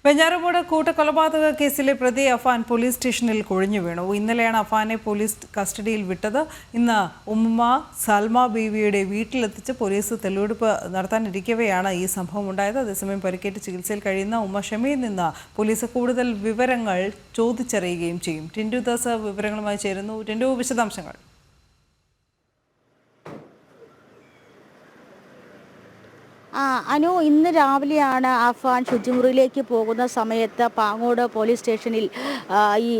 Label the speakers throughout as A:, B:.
A: വെഞ്ഞാറമൂട് കൂട്ടക്കൊലപാതക കേസിലെ പ്രതി അഫാൻ പോലീസ് സ്റ്റേഷനിൽ കുഴഞ്ഞു വീണു. ഇന്നലെയാണ് അഫാനെ പോലീസ് കസ്റ്റഡിയിൽ വിട്ടത്. ഇന്ന് ഉമ്മ സൽമ ബീവിയുടെ വീട്ടിലെത്തിച്ച് പോലീസ് തെളിവെടുപ്പ് നടത്താനിരിക്കവെയാണ് ഈ സംഭവം ഉണ്ടായത്. അതേസമയം പരിക്കേറ്റ് ചികിത്സയിൽ കഴിയുന്ന ഉമ്മ ഷമിയിൽ നിന്ന് പോലീസ് കൂടുതൽ വിവരങ്ങൾ ചോദിച്ചറിയുകയും ചെയ്യും. ടിൻഡു ദാസ് വിവരങ്ങളുമായി ചേരുന്നു. ടിൻഡു, വിശദാംശങ്ങൾ.
B: അനു, ഇന്ന് രാവിലെയാണ് അഫാൻ ശുചിമുറിയിലേക്ക് പോകുന്ന സമയത്ത് പാങ്ങോട് പോലീസ് സ്റ്റേഷനിൽ ഈ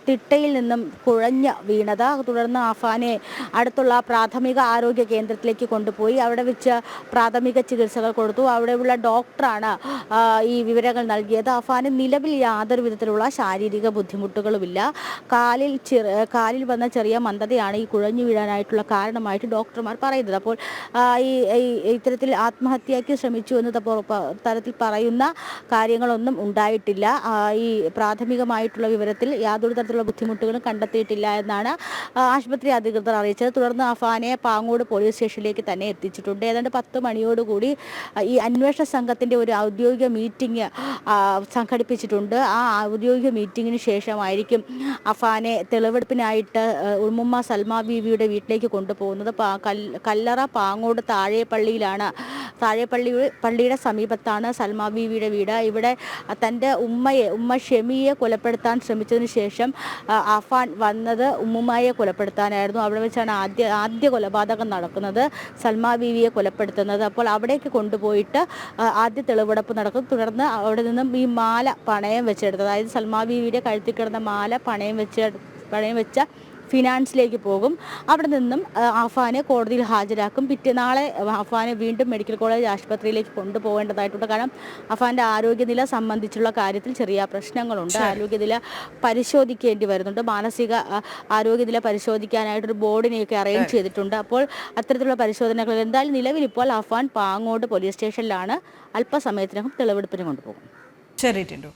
B: തിട്ടയിൽ നിന്നും കുഴഞ്ഞ് വീണത്. തുടർന്ന് അഫാനെ അടുത്തുള്ള പ്രാഥമിക ആരോഗ്യ കേന്ദ്രത്തിലേക്ക് കൊണ്ടുപോയി അവിടെ വെച്ച് പ്രാഥമിക ചികിത്സകൾ കൊടുത്തു. അവിടെയുള്ള ഡോക്ടറാണ് ഈ വിവരങ്ങൾ നൽകിയത്. അഫാന് നിലവിൽ യാതൊരു വിധത്തിലുള്ള ശാരീരിക ബുദ്ധിമുട്ടുകളുമില്ല. കാലിൽ വന്ന ചെറിയ മന്ദതയാണ് ഈ കുഴഞ്ഞു വീഴാനായിട്ടുള്ള കാരണമായിട്ട് ഡോക്ടർമാർ പറയുന്നത്. അപ്പോൾ ഇത്തരത്തിൽ ആത്മഹത്യയ്ക്ക് ശ്രമിച്ചു എന്ന് തരത്തിൽ പറയുന്ന കാര്യങ്ങളൊന്നും ഉണ്ടായിട്ടില്ല. ഈ പ്രാഥമികമായിട്ടുള്ള വിവരത്തിൽ യാതൊരു തരത്തിലുള്ള ബുദ്ധിമുട്ടുകളും കണ്ടെത്തിയിട്ടില്ല എന്നാണ് ആശുപത്രി അധികൃതർ അറിയിച്ചത്. തുടർന്ന് അഫാനെ പാങ്ങോട് പോലീസ് സ്റ്റേഷനിലേക്ക് തന്നെ എത്തിച്ചിട്ടുണ്ട്. ഏതാണ്ട് 10 മണിയോടുകൂടി ഈ അന്വേഷണ സംഘത്തിൻ്റെ ഒരു ഔദ്യോഗിക മീറ്റിംഗ് സംഘടിപ്പിച്ചിട്ടുണ്ട്. ആ ഔദ്യോഗിക മീറ്റിങ്ങിന് ശേഷമായിരിക്കും അഫാനെ തെളിവെടുപ്പിനായിട്ട് ഉമ്മുമ്മ സൽമ ബീവിയുടെ വീട്ടിലേക്ക് കൊണ്ടുപോകുന്നത്. കല്ലറ പാങ്ങോട് പള്ളിയുടെ സമീപത്താണ് സൽമ ബീവിയുടെ വീട്. ഇവിടെ തൻ്റെ ഉമ്മ ഷെമിയെ കൊലപ്പെടുത്താൻ ശ്രമിച്ചതിന് ശേഷം അഫാൻ വന്നത് ഉമ്മുമ്മയെ കൊലപ്പെടുത്താനായിരുന്നു. അവിടെ വെച്ചാണ് ആദ്യ കൊലപാതകം നടക്കുന്നത്, സൽമ ബീവിയെ കൊലപ്പെടുത്തുന്നത്. അപ്പോൾ അവിടേക്ക് കൊണ്ടുപോയിട്ട് ആദ്യ തെളിവെടുപ്പ് നടക്കും. തുടർന്ന് അവിടെ നിന്നും ഈ മാല പണയം വെച്ചെടുത്തത്, അതായത് സൽമ ബീവിയുടെ കഴുത്തിൽ കിടന്ന മാല പണയം വെച്ച ഫിനാൻസിലേക്ക് പോകും. അവിടെ നിന്നും അഫാനെ കോടതിയിൽ ഹാജരാക്കും. നാളെ അഫാനെ വീണ്ടും മെഡിക്കൽ കോളേജ് ആശുപത്രിയിലേക്ക് കൊണ്ടുപോകേണ്ടതായിട്ടുണ്ട്. കാരണം അഫാൻ്റെ ആരോഗ്യനില സംബന്ധിച്ചുള്ള കാര്യത്തിൽ ചെറിയ പ്രശ്നങ്ങളുണ്ട്. ആരോഗ്യനില പരിശോധിക്കേണ്ടി വരുന്നുണ്ട്. മാനസിക ആരോഗ്യനില പരിശോധിക്കാനായിട്ടൊരു ബോർഡിനെയൊക്കെ അറേഞ്ച് ചെയ്തിട്ടുണ്ട്. അപ്പോൾ അത്തരത്തിലുള്ള പരിശോധനകൾ എന്തായാലും നിലവിൽ ഇപ്പോൾ അഫാൻ പാങ്ങോട് പോലീസ് സ്റ്റേഷനിലാണ്. അല്പസമയത്തിനകം തെളിവെടുപ്പിന് കൊണ്ടുപോകും.
A: ശരി ടിൻഡു.